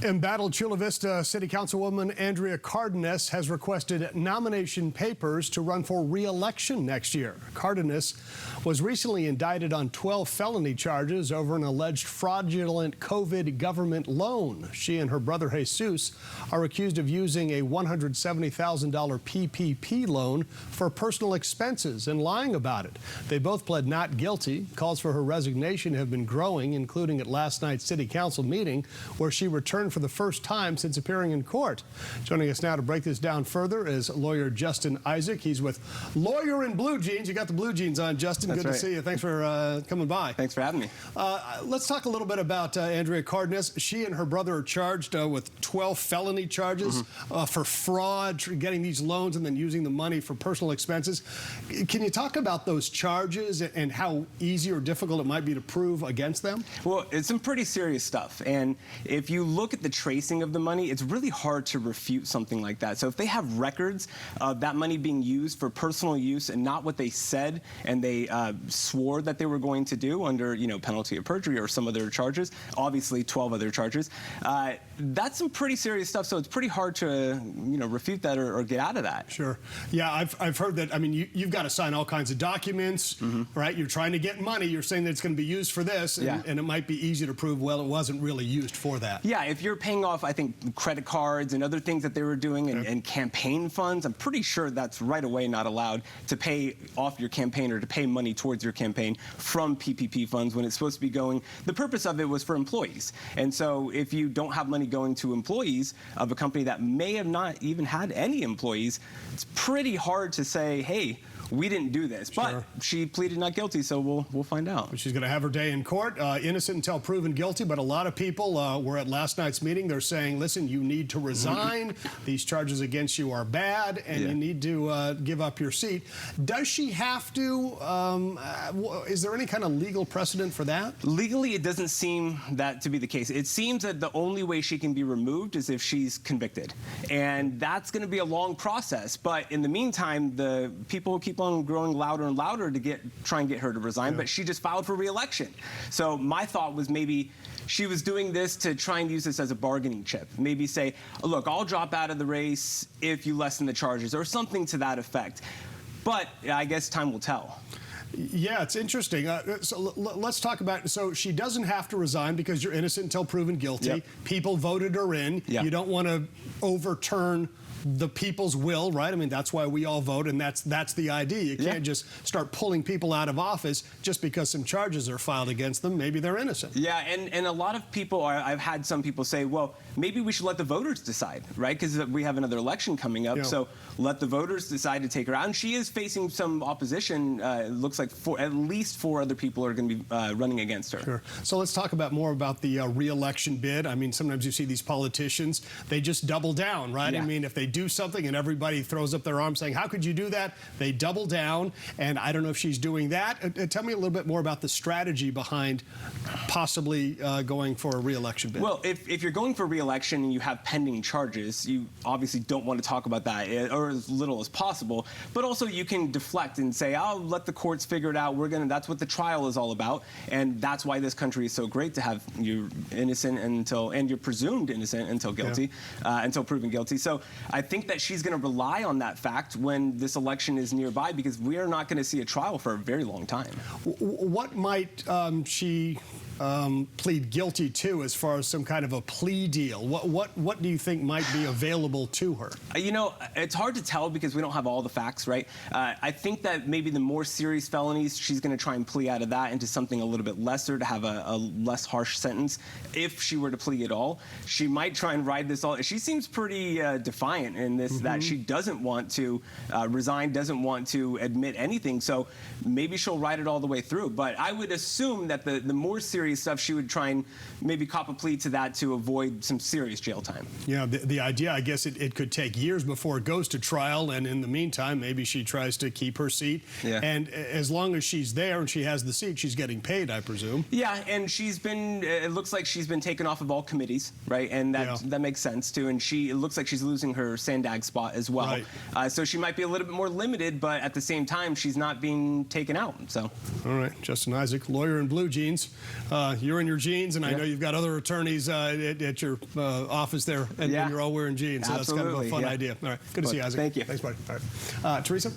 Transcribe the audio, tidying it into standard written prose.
Embattled Chula Vista City Councilwoman Andrea Cardenas has requested nomination papers to run for re-election next year. Cardenas was recently indicted on 12 felony charges over an alleged fraudulent COVID government loan. She and her brother Jesus are accused of using a $170,000 PPP loan for personal expenses and lying about it. They both pled not guilty. Calls for her resignation have been growing, including at last night's City Council meeting, where she returned for the first time since appearing in court. Joining us now to break this down further is lawyer Justin Isaac. He's with Lawyer in Blue Jeans. You got the blue jeans on, Justin. That's Good right. to see you. Thanks for coming by. Thanks for having me. Let's talk a little bit about Andrea Cardenas. She and her brother are charged with 12 felony charges for fraud, getting these loans and then using the money for personal expenses. Can you talk about those charges and how easy or difficult it might be to prove against them? Well, it's some pretty serious stuff. And if you look at the tracing of the money, it's really hard to refute something like that. So if they have records of that money being used for personal use and not what they said, and they swore that they were going to do under, penalty of perjury or some other charges, obviously 12 other charges, that's some pretty serious stuff. So it's pretty hard to, refute that or get out of that. Sure. Yeah, I've heard that. I mean, you've got to sign all kinds of documents, right? You're trying to get money. You're saying that it's going to be used for this, and it might be easy to prove, well, it wasn't really used for that. Yeah, if you're paying off, I think, credit cards and other things that they were doing and campaign funds, I'm pretty sure that's right away not allowed to pay off your campaign or to pay money towards your campaign from PPP funds when it's supposed to be going. The purpose of it was for employees. And so if you don't have money going to employees of a company that may have not even had any employees, it's pretty hard to say, hey, we didn't do this. But she pleaded not guilty, so we'll find out. She's going to have her day in court, innocent until proven guilty. But a lot of people were at last night's meeting. They're saying, listen, you need to resign. These charges against you are bad, and you need to give up your seat. Does she have to? Is there any kind of legal precedent for that? Legally, it doesn't seem that to be the case. It seems that the only way she can be removed is if she's convicted. And that's going to be a long process. But in the meantime, the people keep on growing louder and louder to try and get her to resign, but she just filed for re-election. So my thought was maybe she was doing this to try and use this as a bargaining chip. Maybe say, look, I'll drop out of the race if you lessen the charges, or something to that effect. But I guess time will tell. Yeah, it's interesting. So let's talk about, so she doesn't have to resign because you're innocent until proven guilty. People voted her in. You don't want to overturn the people's will, right? I mean, that's why we all vote, and that's the idea. You can't just start pulling people out of office just because some charges are filed against them. Maybe they're innocent. Yeah, and a lot of people I've had some people say, well, maybe we should let the voters decide, right? Because we have another election coming up, so let the voters decide to take her out. And she is facing some opposition. It looks like at least 4 other people are going to be running against her. Sure. So let's talk more about the re-election bid. I mean, sometimes you see these politicians, they just double down, right? I mean, if they do something and everybody throws up their arms saying, how could you do that? They double down, and I don't know if she's doing that. Tell me a little bit more about the strategy behind possibly going for a re-election bid. Well, if you're going for re-election and you have pending charges, you obviously don't want to talk about that, or as little as possible, but also you can deflect and say, I'll let the courts figure it out. That's what the trial is all about, and that's why this country is so great, to have you innocent and you're presumed innocent until guilty, until proven guilty. So I think that she's going to rely on that fact when this election is nearby, because we are not going to see a trial for a very long time. What might she plead guilty to as far as some kind of a plea deal? What do you think might be available to her? It's hard to tell because we don't have all the facts, right? I think that maybe the more serious felonies, she's going to try and plea out of that into something a little bit lesser, to have a less harsh sentence. If she were to plea at all, she might try and ride this all. She seems pretty defiant in this, that she doesn't want to resign, doesn't want to admit anything. So maybe she'll ride it all the way through. But I would assume that the more serious stuff, she would try and maybe cop a plea to that to avoid some serious jail time. Yeah, the idea, I guess it could take years before it goes to trial, and in the meantime, maybe she tries to keep her seat. And as long as she's there and she has the seat, she's getting paid, I presume. Yeah, and it looks like she's been taken off of all committees, right? And that makes sense too. And it looks like she's losing her Sandag spot as well. So she might be a little bit more limited, but at the same time, she's not being taken out. So. All right, Justin Isaac, lawyer in blue jeans. You're in your jeans, and I know you've got other attorneys at your office there, and you're all wearing jeans, so that's kind of a fun idea. All right, good to see you, Isaac. Thank you. Thanks, buddy. All right, Teresa?